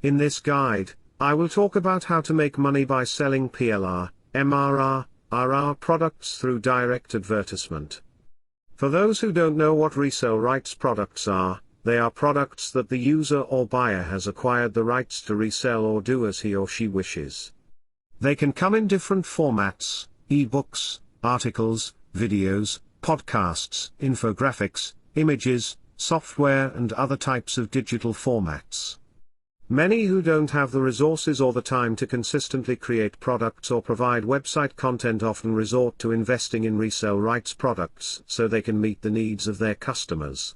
In this guide, I will talk about how to make money by selling PLR, MRR, RR products through direct advertisement. For those who don't know what resell rights products are, they are products that the user or buyer has acquired the rights to resell or do as he or she wishes. They can come in different formats: ebooks, articles, videos, podcasts, infographics, images, software and other types of digital formats. Many who don't have the resources or the time to consistently create products or provide website content often resort to investing in resell rights products so they can meet the needs of their customers.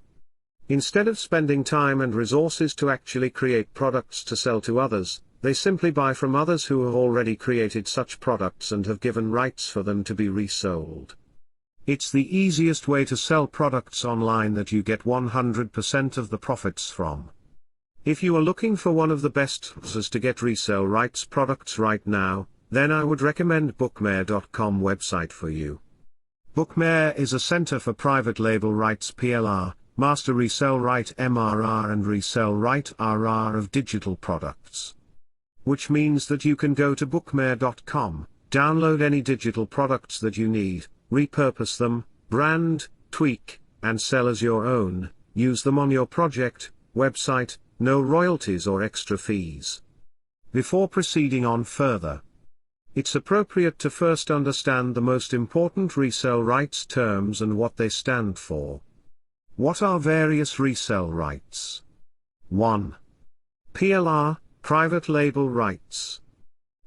Instead of spending time and resources to actually create products to sell to others, they simply buy from others who have already created such products and have given rights for them to be resold. It's the easiest way to sell products online that you get 100% of the profits from. If you are looking for one of the best ways to get resell rights products right now, then I would recommend bookmare.com website for you. Bookmare is a center for private label rights PLR, master resell right MRR and resell right RR of digital products. Which means that you can go to bookmare.com, download any digital products that you need, repurpose them, brand, tweak, and sell as your own, use them on your project, website, no royalties or extra fees. Before proceeding on further, it's appropriate to first understand the most important resell rights terms and what they stand for. What are various resell rights? 1. PLR, private label rights.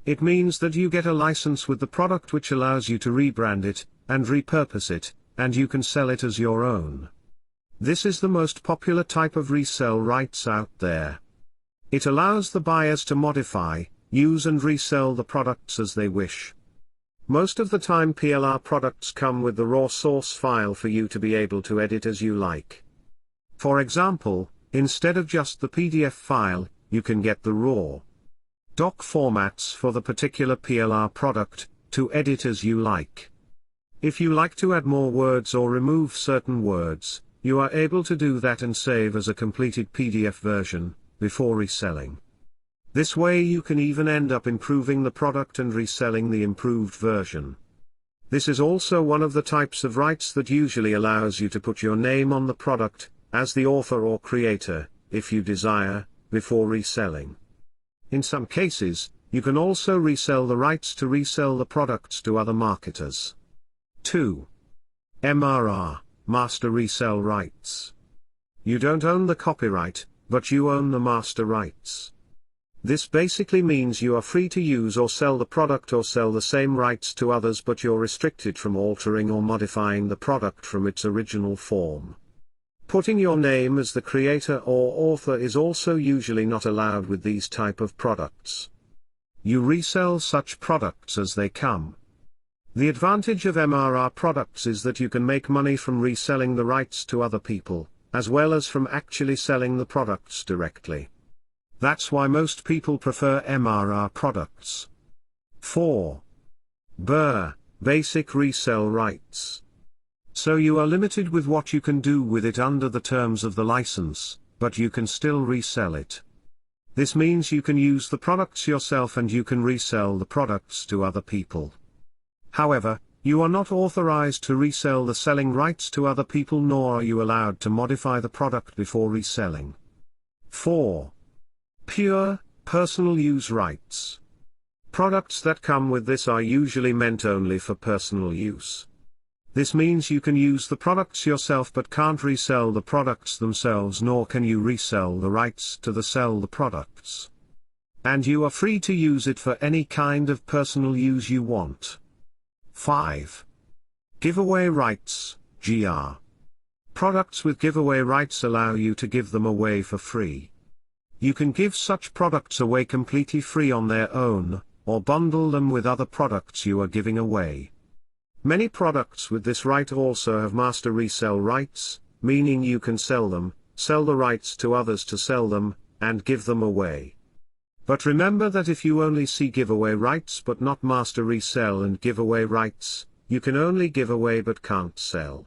It means that you get a license with the product which allows you to rebrand it, and repurpose it, and you can sell it as your own. This is the most popular type of resell rights out there. It allows the buyers to modify, use and resell the products as they wish. Most of the time PLR products come with the raw source file for you to be able to edit as you like. For example, instead of just the PDF file, you can get the raw doc formats for the particular PLR product, to edit as you like. If you like to add more words or remove certain words, you are able to do that and save as a completed PDF version, before reselling. This way you can even end up improving the product and reselling the improved version. This is also one of the types of rights that usually allows you to put your name on the product, as the author or creator, if you desire, before reselling. In some cases, you can also resell the rights to resell the products to other marketers. 2. MRR. Master resell rights. You don't own the copyright, but you own the master rights. This basically means you are free to use or sell the product or sell the same rights to others, but you're restricted from altering or modifying the product from its original form. Putting your name as the creator or author is also usually not allowed with these type of products. You resell such products as they come. The advantage of MRR products is that you can make money from reselling the rights to other people, as well as from actually selling the products directly. That's why most people prefer MRR products. 4. BRR, basic resell rights. So you are limited with what you can do with it under the terms of the license, but you can still resell it. This means you can use the products yourself and you can resell the products to other people. However, you are not authorized to resell the selling rights to other people, nor are you allowed to modify the product before reselling. 4. Pure, personal use rights. Products that come with this are usually meant only for personal use. This means you can use the products yourself but can't resell the products themselves, nor can you resell the rights to sell the products. And you are free to use it for any kind of personal use you want. 5. Giveaway rights, GR. Products with giveaway rights allow you to give them away for free. You can give such products away completely free on their own, or bundle them with other products you are giving away. Many products with this right also have master resell rights, meaning you can sell them, sell the rights to others to sell them, and give them away. But remember that if you only see giveaway rights but not master resell and giveaway rights, you can only give away but can't sell.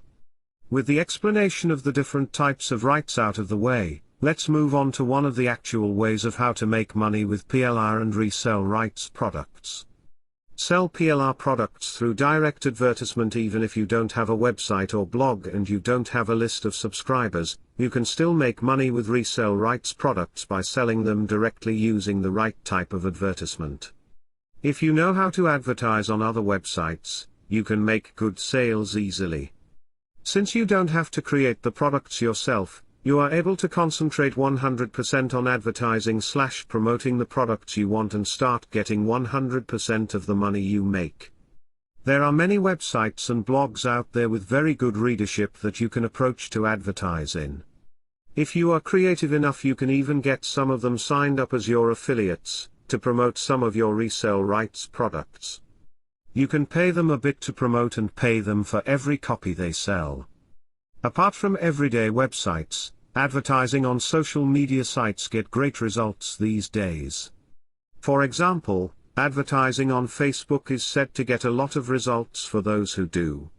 With the explanation of the different types of rights out of the way, Let's move on to one of the actual ways of how to make money with PLR and resell rights products. Sell PLR products through direct advertisement. Even if you don't have a website or blog and you don't have a list of subscribers, you can still make money with resell rights products by selling them directly using the right type of advertisement. If you know how to advertise on other websites, you can make good sales easily. Since you don't have to create the products yourself, you are able to concentrate 100% on advertising/promoting the products you want and start getting 100% of the money you make. There are many websites and blogs out there with very good readership that you can approach to advertise in. If you are creative enough, you can even get some of them signed up as your affiliates, to promote some of your resell rights products. You can pay them a bit to promote and pay them for every copy they sell. Apart from everyday websites, advertising on social media sites get great results these days. For example, advertising on Facebook is said to get a lot of results for those who do.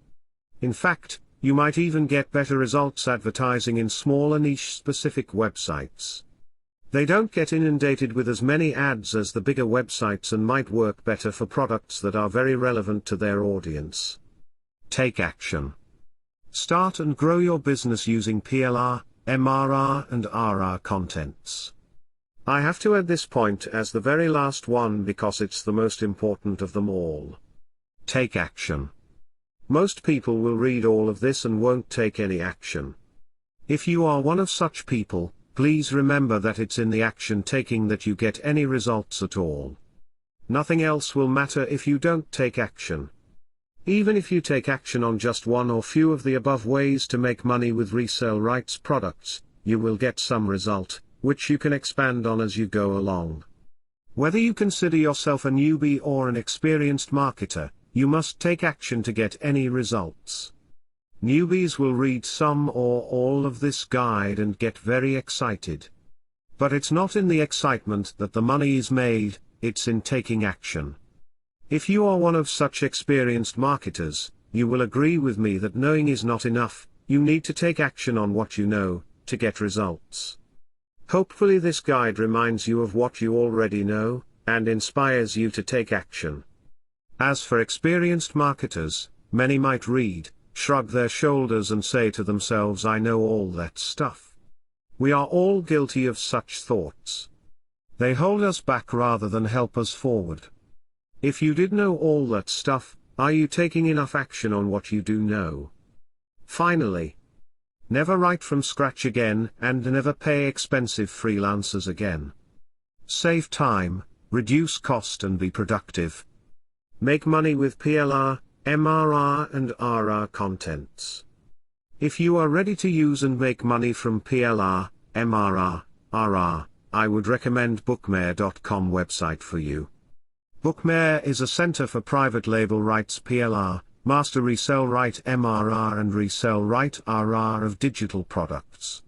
In fact, you might even get better results advertising in smaller niche-specific websites. They don't get inundated with as many ads as the bigger websites and might work better for products that are very relevant to their audience. Take action. Start and grow your business using PLR, MRR and RR contents. I have to add this point as the very last one because it's the most important of them all. Take action. Most people will read all of this and won't take any action. If you are one of such people, please remember that it's in the action taking that you get any results at all. Nothing else will matter if you don't take action. Even if you take action on just one or few of the above ways to make money with resell rights products, you will get some result, which you can expand on as you go along. Whether you consider yourself a newbie or an experienced marketer, you must take action to get any results. Newbies will read some or all of this guide and get very excited. But it's not in the excitement that the money is made, it's in taking action. If you are one of such experienced marketers, you will agree with me that knowing is not enough, you need to take action on what you know, to get results. Hopefully this guide reminds you of what you already know, and inspires you to take action. As for experienced marketers, many might read, shrug their shoulders and say to themselves, I know all that stuff. We are all guilty of such thoughts. They hold us back rather than help us forward. If you did know all that stuff, are you taking enough action on what you do know? Finally, never write from scratch again and never pay expensive freelancers again. Save time, reduce cost and be productive. Make money with PLR, MRR and RR contents. If you are ready to use and make money from PLR, MRR, RR, I would recommend bookmare.com website for you. Bookmare is a center for private label rights PLR, master resell right MRR and resell right RR of digital products.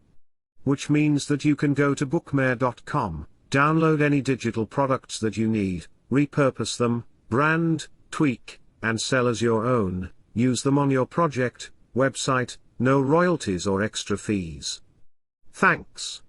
Which means that you can go to bookmare.com, download any digital products that you need, repurpose them, brand, tweak, and sell as your own, use them on your project, website, no royalties or extra fees. Thanks.